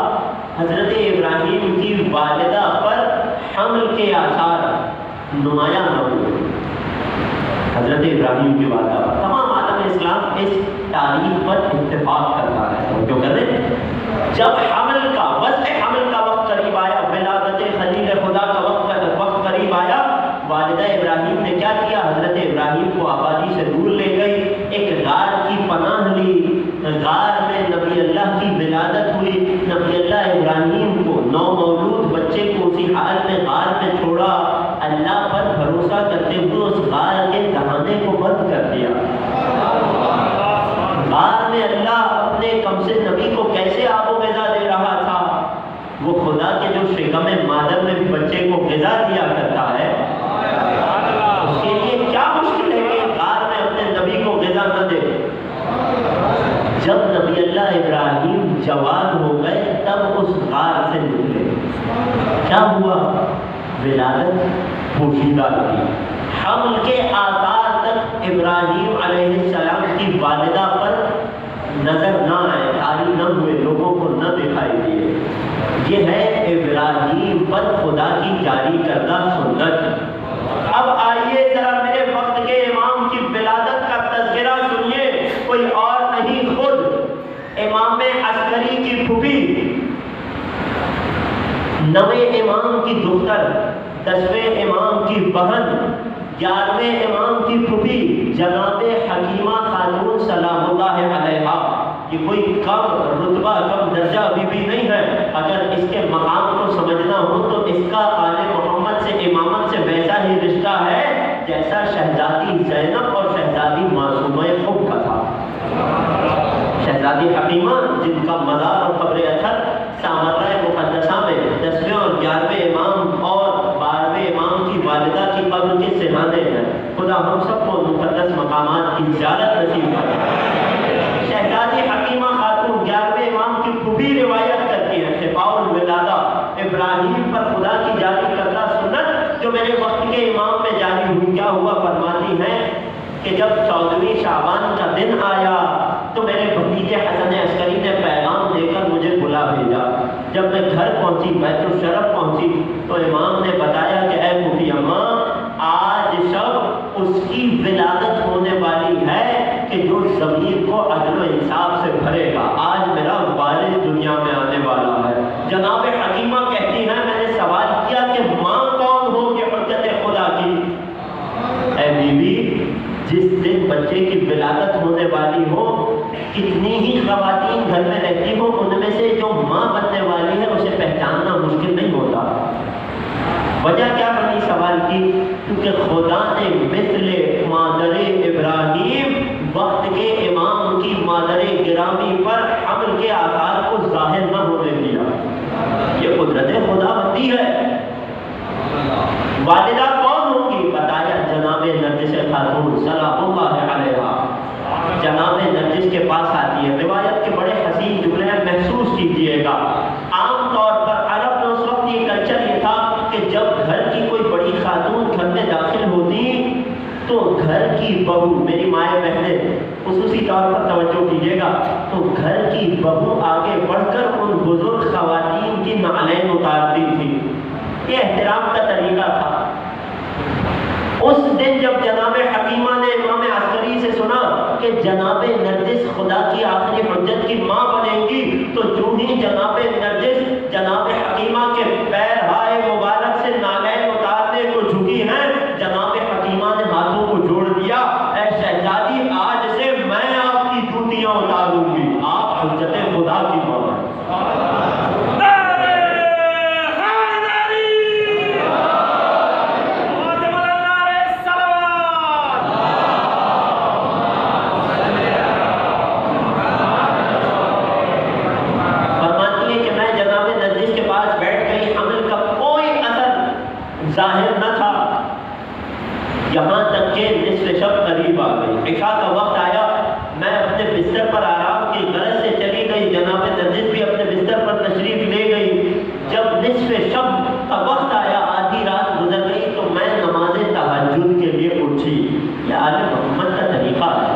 [SPEAKER 1] حضرت ابراہیم کی والدہ پر حمل کے آثار نمایاں نہ ہوئے. حضرت ابراہیم کی والدہ پر تمام عالم اسلام اس تاریخ پر اتفاق کرتا ہے. جو کر رہے جب حمل کا وضع حمل کا وقت قریب آیا، ولادت خلیل خدا کا وقت قریب آیا، والدہ ابراہیم نے کیا کیا؟ حضرت ابراہیم کو آبادی سے دور لے گئی، ایک غار کی پناہ لی. غار میں نبی اللہ کی ولادت ہوئی. نبی اللہ ابراہیم کو نومولود بچے کو اسی حال میں غار میں چھوڑا. اللہ پر بھروسہ کرتے ہوئے اس غار کے دہانے کو بند کر دیا. غار میں اللہ اپنے کمسن نبی کو کیسے آب و غذا دے رہا تھا؟ وہ خدا کے جو شکم مادر میں بھی بچے کو غذا دیا کرتا ہے، اس کے لیے کیا مشکل ہے کہ غار میں اپنے نبی کو غذا نہ دے. جب نبی اللہ ابراہیم جوان ہو گئے تب اس غار سے نکلے. کیا ہوا؟ ولادت پوشیدہ رہی. حمل کے آثار تک ابراہیم علیہ السلام کی والدہ پر نظر نہ آئے، طاری نہ ہوئے، لوگوں کو نہ دکھائی دیے. یہ ہے ابراہیم پر خدا کی جاری کردہ سنت. اب آئیے ذرا میرے وقت کے امام کی ولادت کا تذکرہ سنیے. کوئی اور نہیں، خود امام عسکری کی پھوپھی، 9ویں امام کی دختر، 10ویں امام کی بہن، 11ویں امام کی پھوپھی جناب حکیمہ خاتون سلام اللہ علیہا. یہ کوئی کم رتبہ کم درجہ ابھی بھی نہیں ہے. اگر اس کے مقام کو سمجھنا ہو تو اس کا آل محمد سے امامت سے ویسا ہی رشتہ ہے جیسا شہزادی زینب اور شہزادی معصومہ حب کا تھا. شہزادی حکیمہ جن کا مزار اور قبر اثر سامرہ مقدسہ میں 10ویں اور 11ویں امام اور 12ویں امام کی والدہ کی قبر کے سہانے ہیں. خدا ہم سب کو مقدس مقامات کی زیارت نصیب کرے۔ شہزادی حکیمہ خاتون 11ویں امام کی پھوپھی روایت کرتی ہے، شفاء الولادہ، ابراہیم پر خدا کی جاری کردہ سنت جو میرے وقت کے امام میں جاری ہوئی، کیا ہوا؟ فرماتی ہیں کہ جب 14ویں شعبان کا دن آیا تو میرے بھتیجے حسن عسکری نے پیغام دے کر مجھے بلا بھیجا۔ جب میں گھر پہنچی، بیت الشرف پہنچی، تو امام نے بتایا کہ اے پھوپھی اماں، آج شب اس کی ولادت ہونے والی ہے کہ جو ضمیر کو عدل و انصاف سے بھرے گا۔ آج میرا والد دنیا میں آنے والا ہے۔ جناب حکیمہ کہتی ہیں میں نے سوال کیا کہ ماں کون ہوگی حجت خدا کی؟ اے بی بی، جس دن بچے کی ولادت ہونے والی ہو، کتنی ہی خواتین گھر میں رہتی ہو، ان میں سے جو ماں بننے والی ہے اسے پہچاننا مشکل نہیں ہوتا۔ وجہ کیا بنی سوال کی؟ کیونکہ خدا نے مثل مادر ابراہیم وقت کے امام کی مادر گرامی پر حمل کے آثار کو ظاہر نہ ہونے دیا۔ یہ قدرت خدا بندی ہے۔ والدہ کون ہوگی؟ بتایا جناب نرجس خاتون سلام اللہ علیہا۔ جناب نرجس کے پاس آتی ہے، روایت کے بڑے حسین جملے ہیں، محسوس کیجئے گا۔ عام طور پر عرب میں اس وقت یہ کلچر یہ تھا کہ جب گھر کی کوئی بڑی خاتون گھر میں داخل ہوتی تو گھر کی بہو، میری مائیں بہنیں خصوصی طور پر توجہ کیجئے گا، تو گھر کی بہو آگے بڑھ کر ان بزرگ خواتین کی نعلین اتارتی تھی۔ یہ احترام کا طریقہ تھا۔ اس دن جب جناب حکیمہ نے امام عسکری سے سنا کہ جناب نرجس خدا کی آخری حجت کی ماں بنے گی، تو جو ہی جناب نرجس جناب حکیمہ کے پیر ہائے مبارک سے نالین اتارنے کو جھکی ہیں، جناب حکیمہ نے ہاتھوں کو جوڑ دیا، اے شہزادی آج سے میں آپ کی جوتیاں اتاروں گی، آپ حجت خدا کی ماں ہیں۔ ظاہر نہ تھا، یہاں تک کہ نصف شب قریب آ گئی، عشاء کا وقت آیا، میں اپنے بستر پر آرام کی غرض سے چلی گئی، جناب نرجس بھی اپنے بستر پر تشریف لے گئی۔ جب نصف شب کا وقت آیا، آدھی رات گزر گئی، تو میں نماز تہجد کے لیے اٹھی۔ یہ آل محمد کا طریقہ ہے۔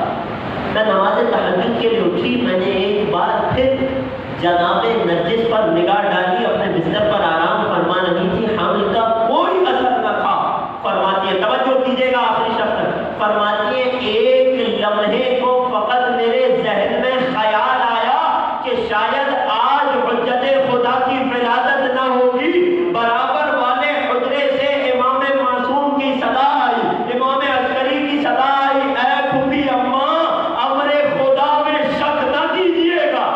[SPEAKER 1] میں نماز تہجد کے لیے اٹھی، میں نے ایک بار پھر جناب نرجس پر نگاہ ڈالی، اپنے بستر پر آرام فرما رہی تھی، حمل کا کوئی اثر نہ تھا۔ فرماتی ہے، توجہ کیجئے گا آخری شخص، فرماتی ہے ایک لمحے کو فقط میرے ذہن میں خیال آیا کہ شاید آج حجت خدا کی ولادت نہ ہوگی۔ برابر والے حجرے سے امام معصوم کی صدا آئی، امام عسکری کی صدا آئی، اے پھوپھی اماں، امر خدا میں شک نہ کیجئے گا۔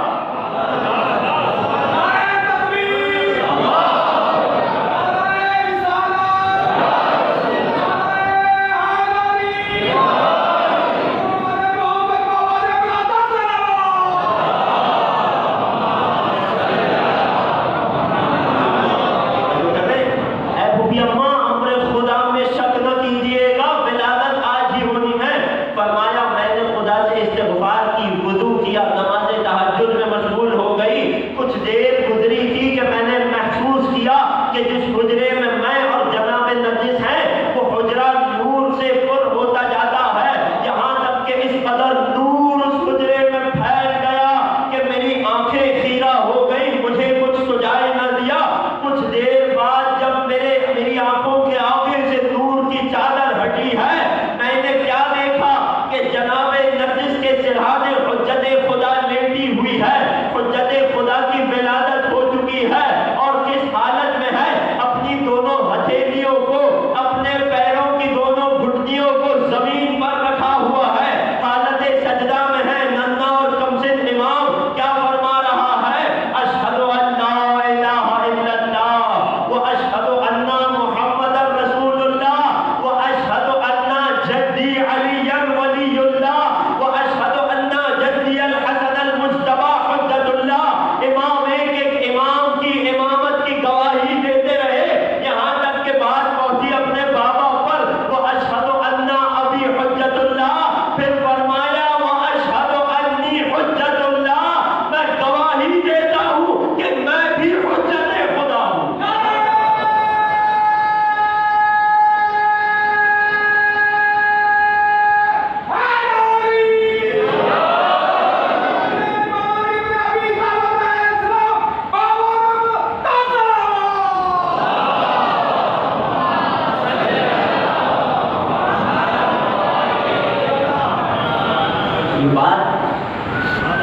[SPEAKER 1] یہ بات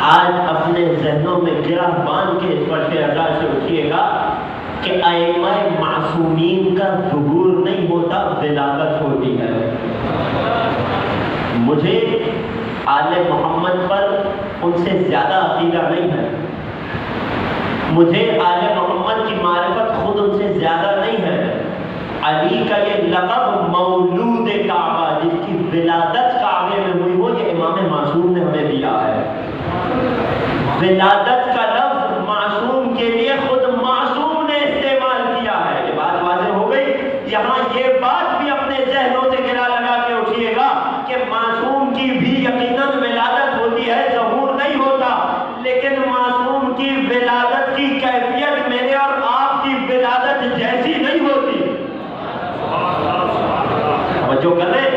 [SPEAKER 1] آج اپنے ذہنوں میں گرہ باندھ کے اس فرش ادا سے اٹھیے گا کہ ائمہ معصومین کا ظہور نہیں ہوتا، ولادت ہوتی ہے۔ مجھے آل محمد پر ان سے زیادہ عقیدہ نہیں ہے، مجھے آل محمد کی معرفت خود ان سے زیادہ نہیں ہے۔ علی کا یہ لقب مولود کعبہ، جس کی ولادت کعبے میں ہوئی ہو، یہ امام معصوم نے ہمیں دیا ہے۔ ولادت کا لفظ معصوم کے لیے خود معصوم نے استعمال کیا ہے۔ یہ بات واضح ہو گئی۔ یہاں یہ بات بھی اپنے ذہنوں سے گرا لگا کے اٹھیے گا کہ معصوم کی بھی یقیناً ولادت ہوتی ہے، ظہور نہیں ہوتا، لیکن معصوم کی ولادت کی کیفیت میرے اور آپ کی ولادت جیسی نہیں ہوتی۔ جو کر رہے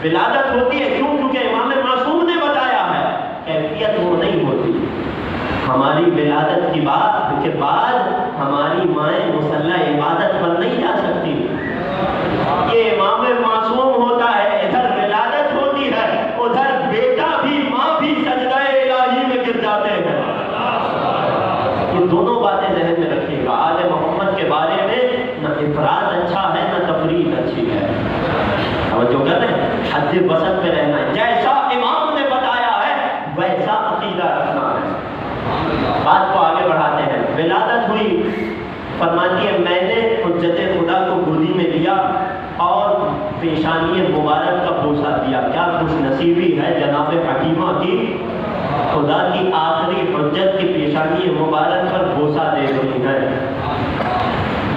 [SPEAKER 1] ولادت ہوتی ہے، کیوں؟ کیونکہ امام معصوم نے بتایا ہے، کیفیت وہ نہیں ہوتی۔ ہماری ولادت کی بات کے بعد ہماری مائیں مصلی عبادت پر نہیں جا سکتی۔ یہ امام معصوم ہوتا ہے، ادھر ولادت ہوتی ہے، ادھر بیٹا بھی ماں بھی سجدہ الہی میں گر جاتے ہیں۔ یہ دونوں باتیں ذہن میں رکھیے گا۔ آل محمد کے بارے میں نہ افراد اچھا ہے نہ تفرید اچھی ہے۔ جو کر رہے ہیں حد وسط میں رہنا ہے، جیسا امام نے بتایا ہے ویسا عقیدہ رکھنا ہے۔ بات کو آگے بڑھاتے ہیں۔ ولادت ہوئی، فرماتی ہے میں نے حجت خدا کو گودی میں لیا اور پیشانی مبارک کا بوسہ دیا۔ کیا خوش نصیبی ہے جناب حکیمہ کی، خدا کی آخری حجت کی پیشانی مبارک پر بوسہ دے رہی ہے۔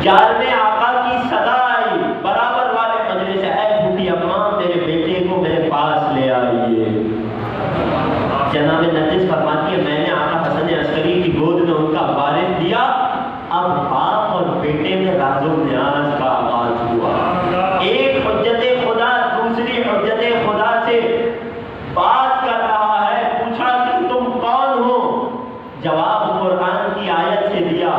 [SPEAKER 1] 11ویں آقا کی صدا آئی برابر والے حجرے سے، اے بھوٹی اماں میرے بیٹے کو میرے پاس لے آئیے۔ جناب نرجس فرماتی ہے میں نے آقا حسن عسکری کی گود میں ان کا وارث دیا۔ اب باپ اور بیٹے میں راز و نیاز کا آغاز ہوا۔ ایک حجت خدا دوسری حجت خدا سے بات کر رہا ہے، پوچھا کہ تم کون ہو؟ جواب قرآن کی آیت سے دیا،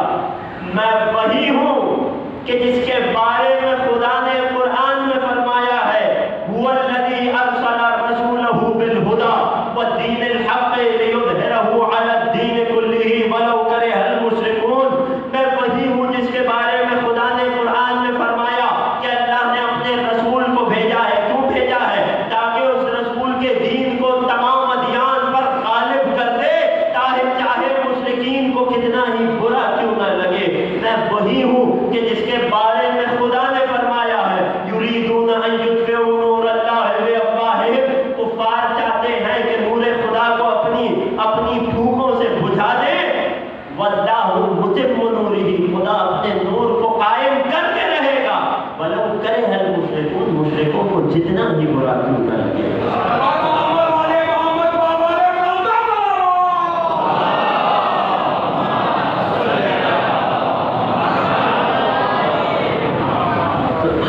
[SPEAKER 1] میں وہی ہوں کہ جس کے بارے میں خدا نے قرآن میں فرمایا ہے هو الذی ارسل رسولہ بالہدی والدین الحق لیظہرہ علی الدین کلہ ولو کرہ المشرکون۔ میں وہی ہوں جس کے بارے میں خدا نے قرآن میں فرمایا کہ اللہ نے اپنے رسول کو بھیجا ہے۔ کیوں بھیجا ہے؟ تاکہ اس رسول کے دین کو تمام ادیان پر غالب کر دے، چاہے مشرکین کو کتنا ہی برا کیوں نہ لگے۔ میں وہی ہوں کہ جس کے بارے میں خدا نے فرمایا ہے یریدون ان یطفئوا نور اللہ بافواہہم، کفار چاہتے ہیں کہ نور خدا کو اپنی پھوکوں سے بجھا دے۔ واللہ متم نورہ، خدا اپنے نور کو قائم کر کے رہے گا، ولو کرہ المشرکون، مشرکوں کو جتنا ہی برا کیوں نہ لگے۔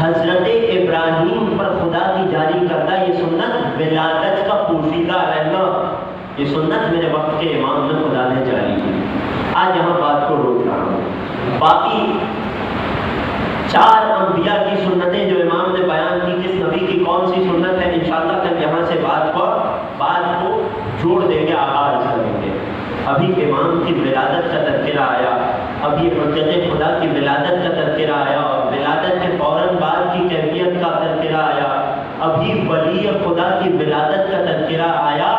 [SPEAKER 1] حضرت ابراہیم پر خدا کی جاری کردہ یہ سنت ولادت کا پوشیدہ رہنا، یہ سنت میرے وقت کے امام نے خدا نے جاری کی۔ آج یہاں بات کو روک رہا ہوں۔ باقی 4 انبیاء کی سنتیں جو امام نے بیان کی، کس نبی کی کون سی سنت ہے، انشاءاللہ کل یہاں سے بات کو جوڑ دیں گے، آغاز کریں گے۔ ابھی امام کی ولادت کا تذکرہ آیا، ابھی حجت خدا کی ولادت کا تذکرہ آیا، اور ولادت کے فوراً بعد کی کیفیت کا تذکرہ آیا، ابھی ولی خدا کی ولادت کا تذکرہ آیا۔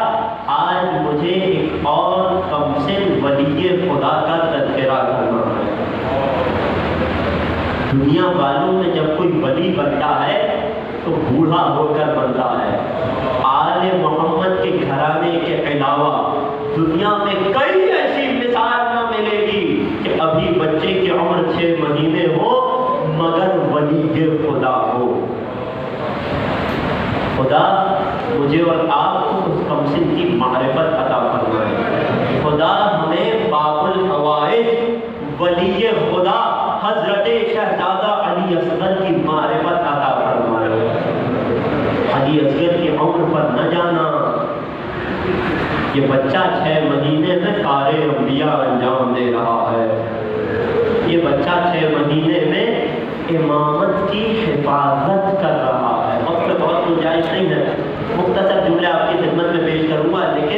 [SPEAKER 1] آج مجھے ایک اور کمسن ولی خدا کا تذکرہ کرنا ہے۔ دنیا والوں میں جب کوئی ولی بنتا ہے تو بوڑھا ہو کر بنتا ہے۔ آل محمد کے گھرانے کے علاوہ دنیا میں کئی ایسی مثال نہ ملے گی کہ ابھی بچے کی عمر 6 مہینے ہو مگر ولی خدا ہو۔ خدا مجھے اور آپ کو اس کمسن کی معرفت عطا فرمائے۔ خدا ہمیں باب الحوائج ولی خدا حضرت شہزادہ علی اصغر کی معرفت عطا فرمائے۔ علی اصغر کی عمر پر نہ جانا، یہ بچہ 6 مہینے میں کار انبیاء انجام دے رہا ہے، یہ بچہ 6 مہینے میں امامت کی حفاظت کر رہا ہے۔ وقت بہت گنجائش نہیں ہے، مختصر جملے آپ کی خدمت میں پیش کروں گا، لیکن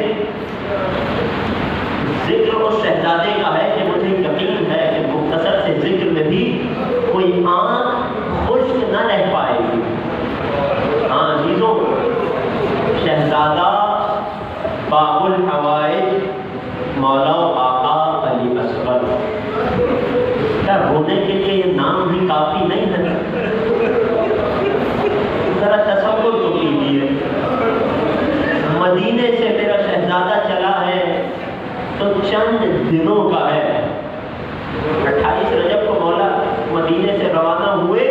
[SPEAKER 1] باب الحوائج مولا آقا علی اصغر. کیا رونے کے لیے یہ نام بھی کافی نہیں ہے؟ ذرا تصور تو کیجیے، مدینے سے میرا شہزادہ چلا ہے تو چند دنوں کا ہے. 28 رجب کو مولا مدینے سے روانہ ہوئے،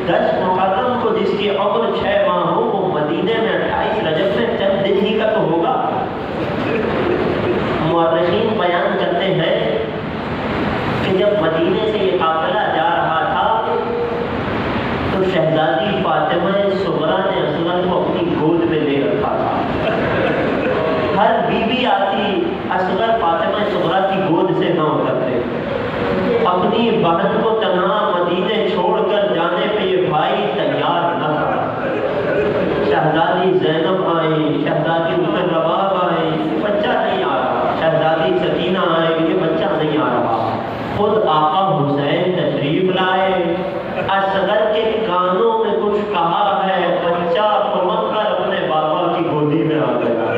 [SPEAKER 1] 10 محرم کو جس کی عمر 6 ماہ ہو وہ مدینے میں 28 رجب میں چند دن ہی کا تو ہوگا. مورخین بیان کرتے ہیں کہ جب مدینے سے یہ قافلہ جا رہا تھا تو شہزادی فاطمہ صغریٰ نے اصغر کو اپنی گود میں لے رکھا تھا. ہر بیوی آتی اصغر فاطمہ صغریٰ کی گود سے نہ اترتے. اپنی بہن کو تنہا مدینے چھوڑ کر جانے پہ یہ بھائی تیار نہ تھا. شہزادی زینب آئیں، شہزادی ام رباب آئیں، بچہ نہیں آ رہا. شہزادی سکینہ آئیں، یہ بچہ نہیں آ رہا. خود آقا حسین تشریف لائے، اصغر کے کانوں میں کچھ کہا ہے، بچہ پمک کر اپنے بابا کی گودی میں آ گیا.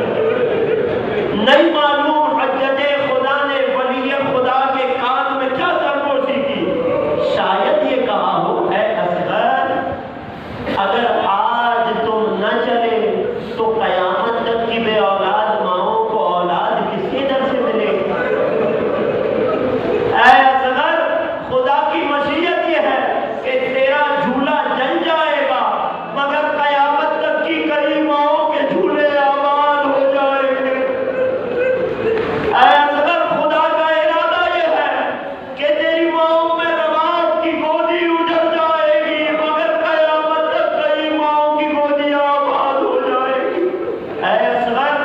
[SPEAKER 1] نہیں معلوم حجت خدا نے ولی خدا کے کان میں کیا سرگوشی کی. شاید یہ کہا ہو، اے اصغر اگر آج تم نہ چلے تو قیامت تک کی بے اولاد ماؤں کو اولاد کس کے در سے ملے. اے اصغر خدا کی مشیت یہ ہے کہ تیرا جھولا جل جائے گا مگر قیامت تک کی کئی ماؤں کے جھولے آباد ہو جائیں گے. اے اصغر خدا کا ارادہ یہ ہے کہ تیری ماؤں میں رباب کی گودی اجڑ جائے گی مگر قیامت تک کئی ماؤں کی گودیاں آباد ہو جائیں گی. اے اصغر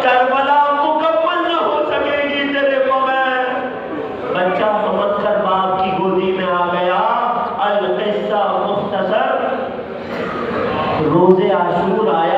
[SPEAKER 1] کربلا مکمل نہ ہو سکے گی تیرے بغیر. بچہ پمک کر باپ کی گودی میں آ گیا. القصہ مختصر، روز عاشور آیا